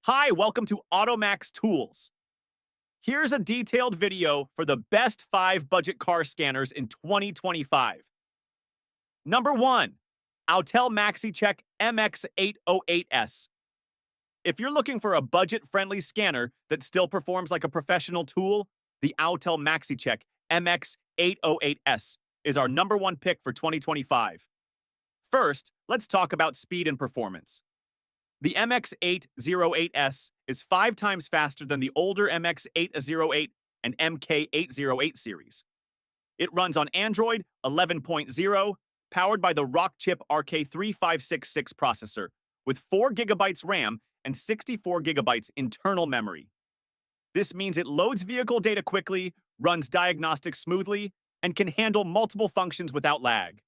Hi, welcome to Automax Tools. Here's a detailed video for the best 5 budget car scanners in 2025. Number 1, Autel MaxiCheck MX808S. If you're looking for a budget-friendly scanner that still performs like a professional tool, the Autel MaxiCheck MX808S is our number 1 pick for 2025. First, let's talk about speed and performance. The MX808S is 5 times faster than the older MX808 and MK808 series. It runs on Android 11.0, powered by the Rockchip RK3566 processor, with 4 GB RAM and 64 GB internal memory. This means it loads vehicle data quickly, runs diagnostics smoothly, and can handle multiple functions without lag.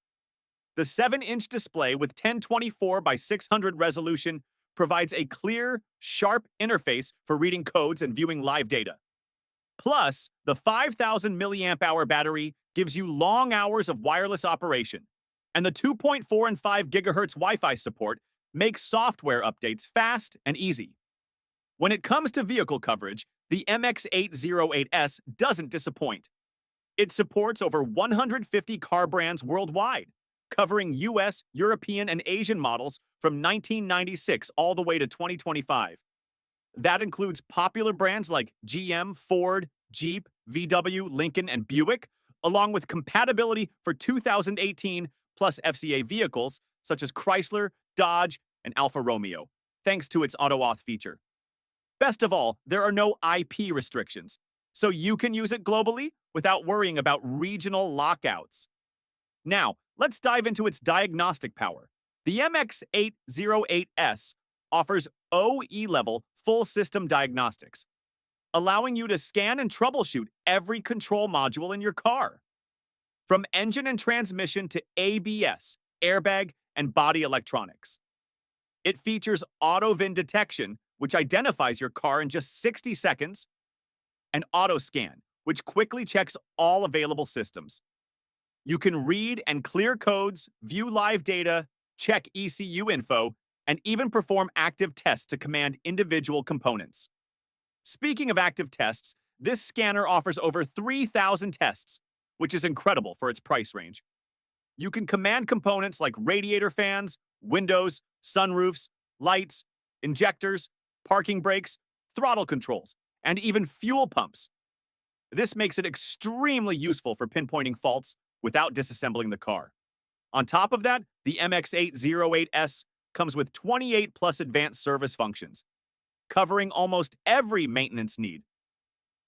The 7-inch display with 1024 by 600 resolution provides a clear, sharp interface for reading codes and viewing live data. Plus, the 5,000 mAh battery gives you long hours of wireless operation, and the 2.4 and 5 GHz Wi-Fi support makes software updates fast and easy. When it comes to vehicle coverage, the MX808S doesn't disappoint. It supports over 150 car brands worldwide, covering US, European, and Asian models from 1996 all the way to 2025. That includes popular brands like GM, Ford, Jeep, VW, Lincoln, and Buick, along with compatibility for 2018 plus FCA vehicles such as Chrysler, Dodge, and Alfa Romeo, thanks to its auto-auth feature. Best of all, there are no IP restrictions, so you can use it globally without worrying about regional lockouts. Now, let's dive into its diagnostic power. The MX808S offers OE-level full system diagnostics, allowing you to scan and troubleshoot every control module in your car. From engine and transmission to ABS, airbag, and body electronics. It features auto-VIN detection, which identifies your car in just 60 seconds, and auto-scan, which quickly checks all available systems. You can read and clear codes, view live data, check ECU info, and even perform active tests to command individual components. Speaking of active tests, this scanner offers over 3,000 tests, which is incredible for its price range. You can command components like radiator fans, windows, sunroofs, lights, injectors, parking brakes, throttle controls, and even fuel pumps. This makes it extremely useful for pinpointing faults without disassembling the car. On top of that, the MX808S comes with 28 plus advanced service functions, covering almost every maintenance need.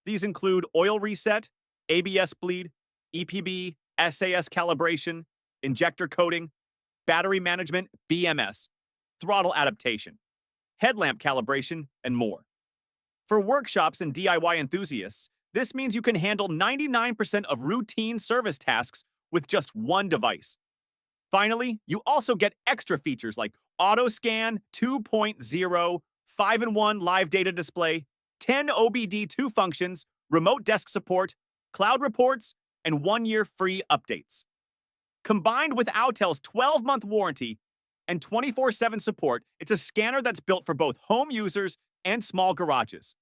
These include oil reset, ABS bleed, EPB, SAS calibration, injector coating, battery management, BMS, throttle adaptation, headlamp calibration, and more. For workshops and DIY enthusiasts, this means you can handle 99% of routine service tasks with just one device. Finally, you also get extra features like AutoScan 2.0, 5-in-1 live data display, 10 obd2 functions, remote desk support, cloud reports, and 1-year free updates. Combined with Autel's 12-month warranty and 24/7 support, it's a scanner that's built for both home users and small garages.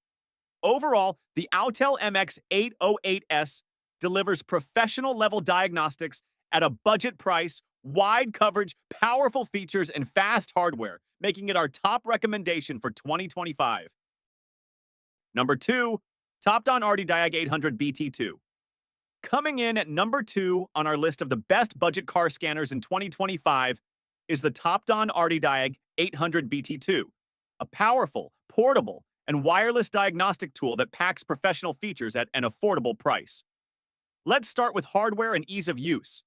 Overall, the Autel MX808S delivers professional-level diagnostics at a budget price, wide coverage, powerful features, and fast hardware, making it our top recommendation for 2025. Number 2, Topdon ArtiDiag800 BT2. Coming in at number 2 on our list of the best budget car scanners in 2025 is the Topdon ArtiDiag800 BT2, a powerful, portable, and wireless diagnostic tool that packs professional features at an affordable price. Let's start with hardware and ease of use.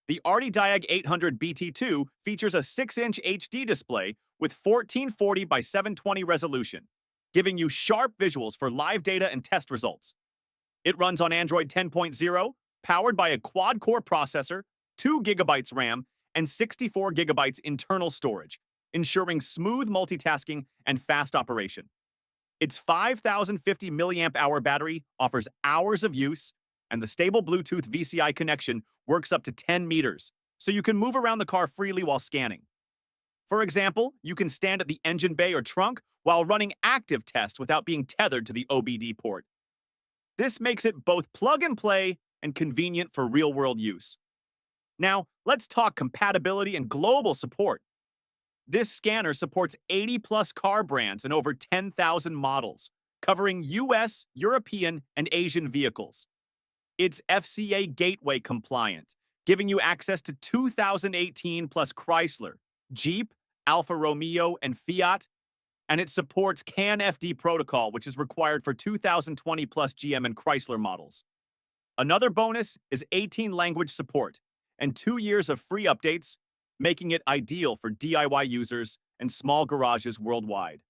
The RTDiag800 BT2 features a 6-inch HD display with 1440 by 720 resolution, giving you sharp visuals for live data and test results. It runs on Android 10.0, powered by a quad-core processor, 2 GB RAM, and 64 GB internal storage, ensuring smooth multitasking and fast operation. Its 5,050 mAh battery offers hours of use, and the stable Bluetooth VCI connection works up to 10 meters, so you can move around the car freely while scanning. For example, you can stand at the engine bay or trunk while running active tests without being tethered to the OBD port. This makes it both plug and play and convenient for real-world use. Now, let's talk compatibility and global support. This scanner supports 80-plus car brands and over 10,000 models, covering US, European, and Asian vehicles. It's FCA Gateway compliant, giving you access to 2018 plus Chrysler, Jeep, Alfa Romeo, and Fiat, and it supports CAN FD protocol, which is required for 2020 plus GM and Chrysler models. Another bonus is 18 language support and 2 years of free updates, making it ideal for DIY users and small garages worldwide.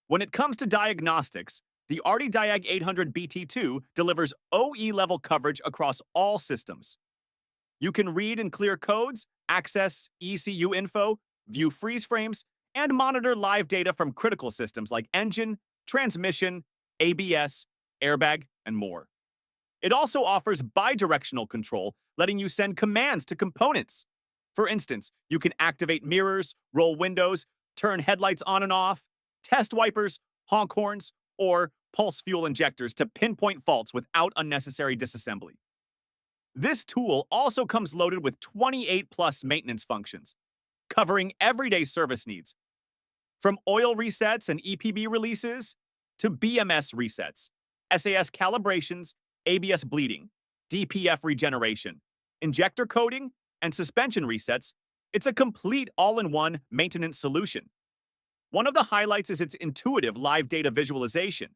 When it comes to diagnostics, the ArtiDiag800 BT2 delivers OE-level coverage across all systems. You can read and clear codes, access ECU info, view freeze frames, and monitor live data from critical systems like engine, transmission, ABS, airbag, and more. It also offers bidirectional control, letting you send commands to components. For instance, you can activate mirrors, roll windows, turn headlights on and off, test wipers, honk horns, or pulse fuel injectors to pinpoint faults without unnecessary disassembly. This tool also comes loaded with 28-plus maintenance functions, covering everyday service needs, from oil resets and EPB releases to BMS resets, SAS calibrations, ABS bleeding, DPF regeneration, injector coating, and suspension resets. It's a complete all-in-one maintenance solution. One of the highlights is its intuitive live data visualization.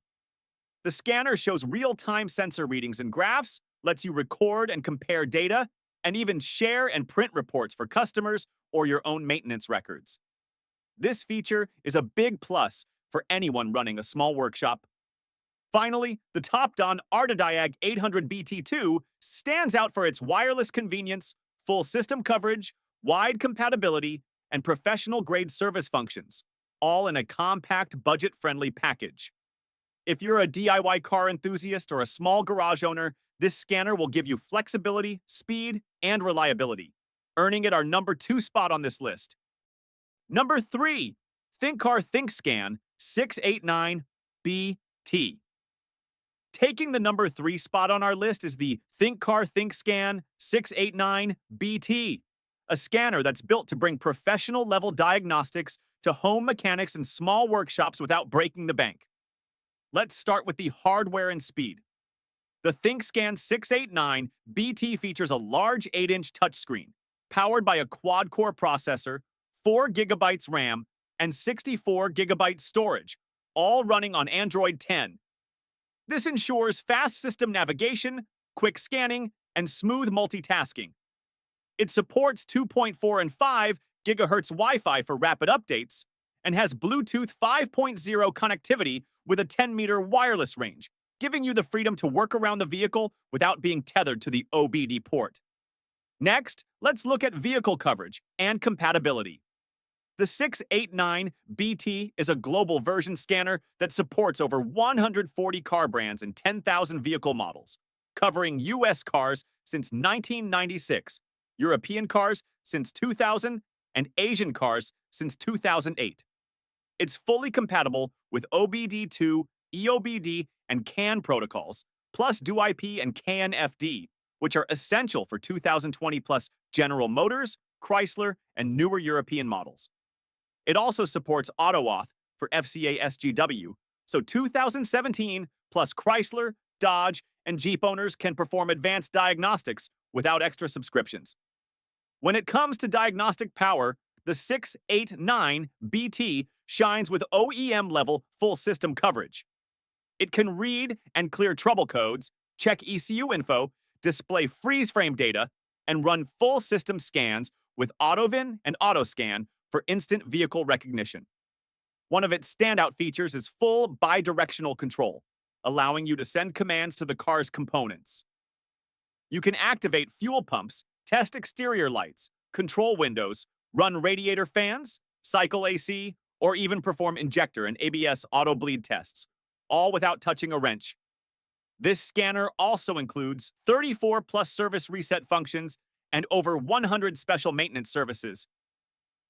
The scanner shows real-time sensor readings and graphs, lets you record and compare data, and even share and print reports for customers or your own maintenance records. This feature is a big plus for anyone running a small workshop. Finally, the Topdon ArtiDiag800 BT2 stands out for its wireless convenience, full system coverage, wide compatibility, and professional-grade service functions, all in a compact, budget-friendly package. If you're a DIY car enthusiast or a small garage owner, this scanner will give you flexibility, speed, and reliability, earning it our number 2 spot on this list. Number 3, Thinkcar ThinkScan 689 BT. Taking the number 3 spot on our list is the Thinkcar ThinkScan 689 BT, a scanner that's built to bring professional-level diagnostics to home mechanics and small workshops without breaking the bank. Let's start with the hardware and speed. The ThinkScan 689 BT features a large 8-inch touchscreen, powered by a quad-core processor, 4 GB RAM, and 64 GB storage, all running on Android 10. This ensures fast system navigation, quick scanning, and smooth multitasking. It supports 2.4 and 5 GHz Wi-Fi for rapid updates, and has Bluetooth 5.0 connectivity with a 10-meter wireless range, giving you the freedom to work around the vehicle without being tethered to the OBD port. Next, let's look at vehicle coverage and compatibility. The 689 BT is a global version scanner that supports over 140 car brands and 10,000 vehicle models, covering US cars since 1996, European cars since 2000, and Asian cars since 2008. It's fully compatible with obd2, EOBD, and CAN protocols, plus DUIP and CAN FD, which are essential for 2020 plus General Motors, Chrysler, and newer European models. It also supports AutoAuth for FCA SGW, so 2017 plus Chrysler, Dodge, and Jeep owners can perform advanced diagnostics without extra subscriptions. When it comes to diagnostic power, the 689 BT shines with OEM-level full system coverage. It can read and clear trouble codes, check ECU info, display freeze frame data, and run full system scans with AutoVin and AutoScan for instant vehicle recognition. One of its standout features is full bi-directional control, allowing you to send commands to the car's components. You can activate fuel pumps, test exterior lights, control windows, run radiator fans, cycle AC, or even perform injector and ABS auto bleed tests, all without touching a wrench. This scanner also includes 34 plus service reset functions and over 100 special maintenance services.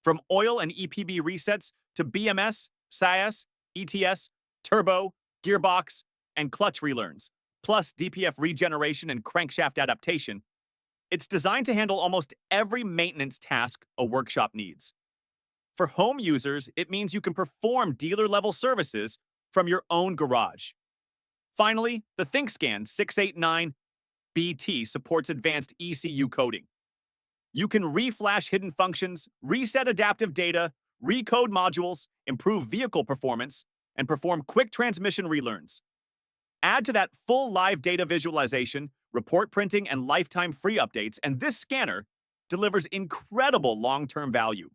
From oil and EPB resets to BMS, SAS, ETS, turbo, gearbox, and clutch relearns, plus DPF regeneration and crankshaft adaptation, it's designed to handle almost every maintenance task a workshop needs. For home users, it means you can perform dealer-level services from your own garage. Finally, the ThinkScan 689 BT supports advanced ECU coding. You can reflash hidden functions, reset adaptive data, recode modules, improve vehicle performance, and perform quick transmission relearns. Add to that full live data visualization, report printing, and lifetime free updates, and this scanner delivers incredible long-term value.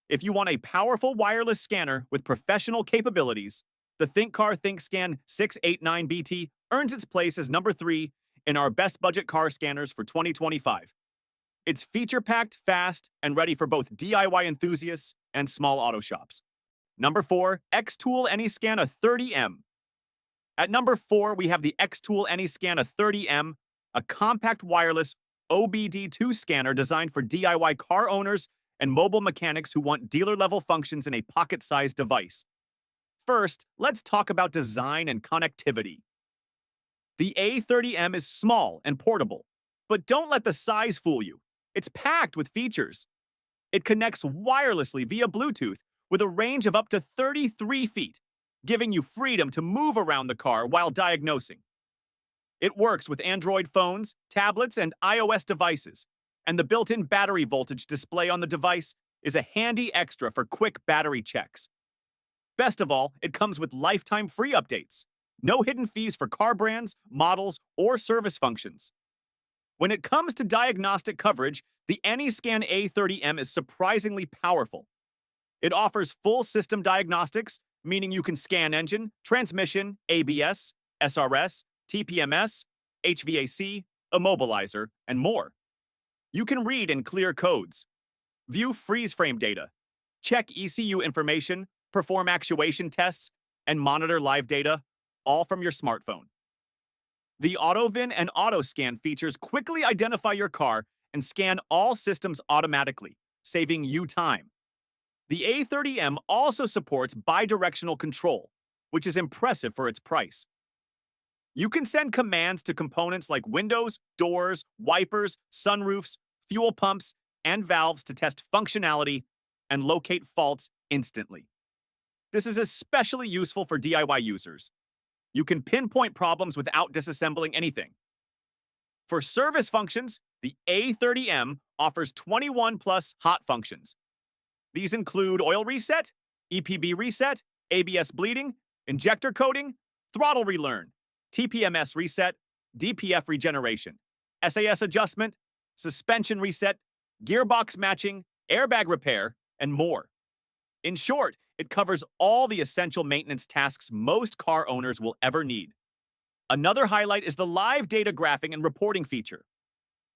If you want a powerful wireless scanner with professional capabilities, the Thinkcar ThinkScan 689 BT earns its place as number 3 in our best budget car scanners for 2025. It's feature-packed, fast, and ready for both DIY enthusiasts and small auto shops. Number 4, XTOOL AnyScan 30M. At number 4, we have the XTOOL AnyScan 30M, a compact wireless obd2 scanner designed for DIY car owners and mobile mechanics who want dealer-level functions in a pocket-sized device. First, let's talk about design and connectivity. The A30M is small and portable, but don't let the size fool you. It's packed with features. It connects wirelessly via Bluetooth with a range of up to 33 feet, giving you freedom to move around the car while diagnosing. It works with Android phones, tablets, and iOS devices, and the built-in battery voltage display on the device is a handy extra for quick battery checks. Best of all, it comes with lifetime free updates. No hidden fees for car brands, models, or service functions. When it comes to diagnostic coverage, the AnyScan A30M is surprisingly powerful. It offers full system diagnostics, meaning you can scan engine, transmission, ABS, SRS, TPMS, HVAC, immobilizer, and more. You can read and clear codes, view freeze frame data, check ECU information, perform actuation tests, and monitor live data, all from your smartphone. The AutoVin and AutoScan features quickly identify your car and scan all systems automatically, saving you time. The A30M also supports bidirectional control, which is impressive for its price. You can send commands to components like windows, doors, wipers, sunroofs, fuel pumps, and valves to test functionality and locate faults instantly. This is especially useful for DIY users. You can pinpoint problems without disassembling anything. For service functions, the A30M offers 21 plus hot functions. These include oil reset, EPB reset, ABS bleeding, injector coating, throttle relearn, TPMS reset, DPF regeneration, SAS adjustment, suspension reset, gearbox matching, airbag repair, and more. In short, it covers all the essential maintenance tasks most car owners will ever need. Another highlight is the live data graphing and reporting feature.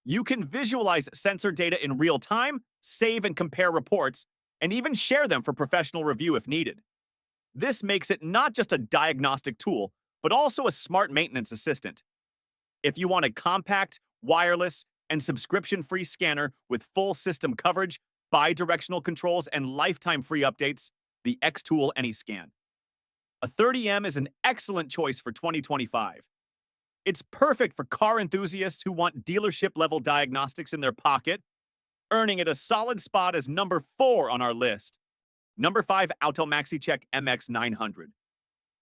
You can visualize sensor data in real time, save and compare reports, and even share them for professional review if needed. This makes it not just a diagnostic tool, but also a smart maintenance assistant. If you want a compact, wireless, and subscription-free scanner with full system coverage, bi-directional controls, and lifetime free updates, the XTOOL AnyScan. A 30M is an excellent choice for 2025. It's perfect for car enthusiasts who want dealership-level diagnostics in their pocket, earning it a solid spot as number 4 on our list. Number 5, Autel MaxiCheck MX900.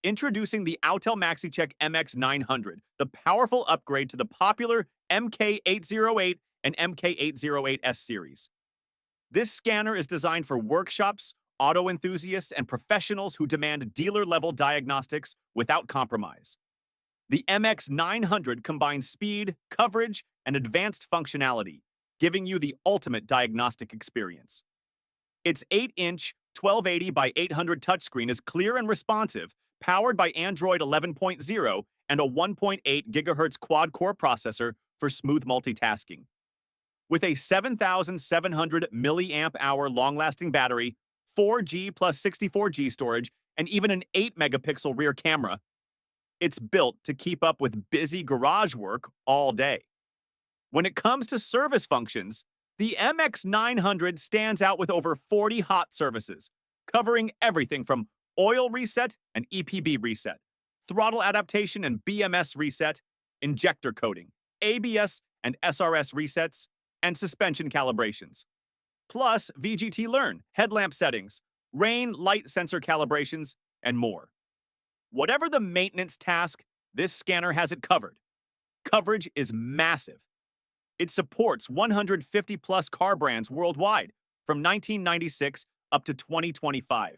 Introducing the Autel MaxiCheck MX900, the powerful upgrade to the popular MK808 and MK808S series. This scanner is designed for workshops, auto enthusiasts, and professionals who demand dealer-level diagnostics without compromise. The MX900 combines speed, coverage, and advanced functionality, giving you the ultimate diagnostic experience. Its 8-inch 1280 by 800 touchscreen is clear and responsive, powered by Android 11.0 and a 1.8 GHz quad-core processor for smooth multitasking. With a 7,700 milliamp-hour long-lasting battery, 4G plus 64G storage, and even an 8-megapixel rear camera, it's built to keep up with busy garage work all day. When it comes to service functions, The MX900 stands out with over 40 hot services, covering everything from oil reset and EPB reset, throttle adaptation and BMS reset, injector coating, ABS and SRS resets, and suspension calibrations. Plus VGT Learn, headlamp settings, rain light sensor calibrations, and more. Whatever the maintenance task, this scanner has it covered. Coverage is massive. It supports 150 plus car brands worldwide from 1996 up to 2025,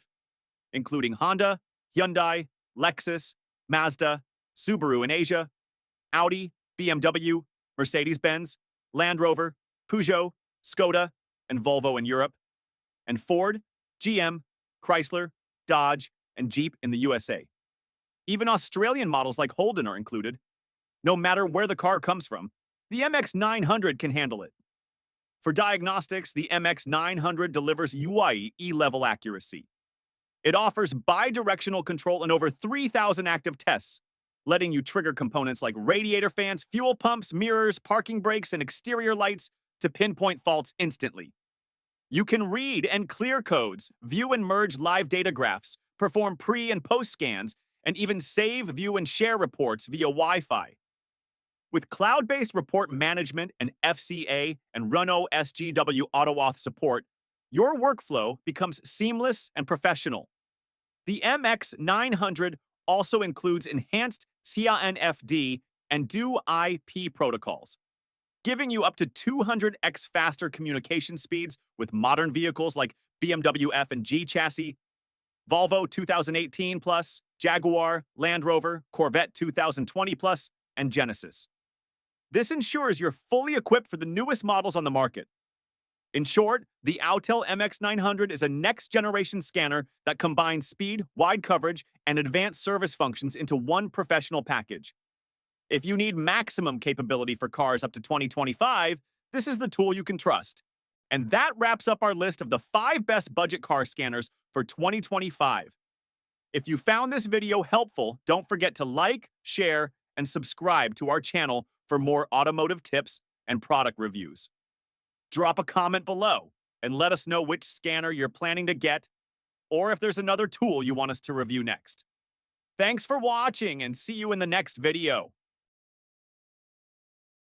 including Honda, Hyundai, Lexus, Mazda, Subaru in Asia, Audi, BMW, Mercedes-Benz, Land Rover, Peugeot, Skoda, and Volvo in Europe, and Ford, GM, Chrysler, Dodge, and Jeep in the USA. Even Australian models like Holden are included. No matter where the car comes from, the MX900 can handle it. For diagnostics, the MX900 delivers UIE E-level accuracy. It offers bi-directional control in over 3,000 active tests, letting you trigger components like radiator fans, fuel pumps, mirrors, parking brakes, and exterior lights to pinpoint faults instantly. You can read and clear codes, view and merge live data graphs, perform pre- and post-scans, and even save, view, and share reports via Wi-Fi. With cloud-based report management and FCA and Runo SGW AutoAuth support, your workflow becomes seamless and professional. The MX900 also includes enhanced CANFD and DO-IP protocols, giving you up to 200x faster communication speeds with modern vehicles like BMW F and G chassis, Volvo 2018 Plus, Jaguar, Land Rover, Corvette 2020 Plus, and Genesis. This ensures you're fully equipped for the newest models on the market. In short, the Autel MX900 is a next-generation scanner that combines speed, wide coverage, and advanced service functions into one professional package. If you need maximum capability for cars up to 2025, this is the tool you can trust. And that wraps up our list of the 5 best budget car scanners for 2025. If you found this video helpful, don't forget to like, share, and subscribe to our channel for more automotive tips and product reviews. Drop a comment below and let us know which scanner you're planning to get, or if there's another tool you want us to review next. Thanks for watching, and see you in the next video.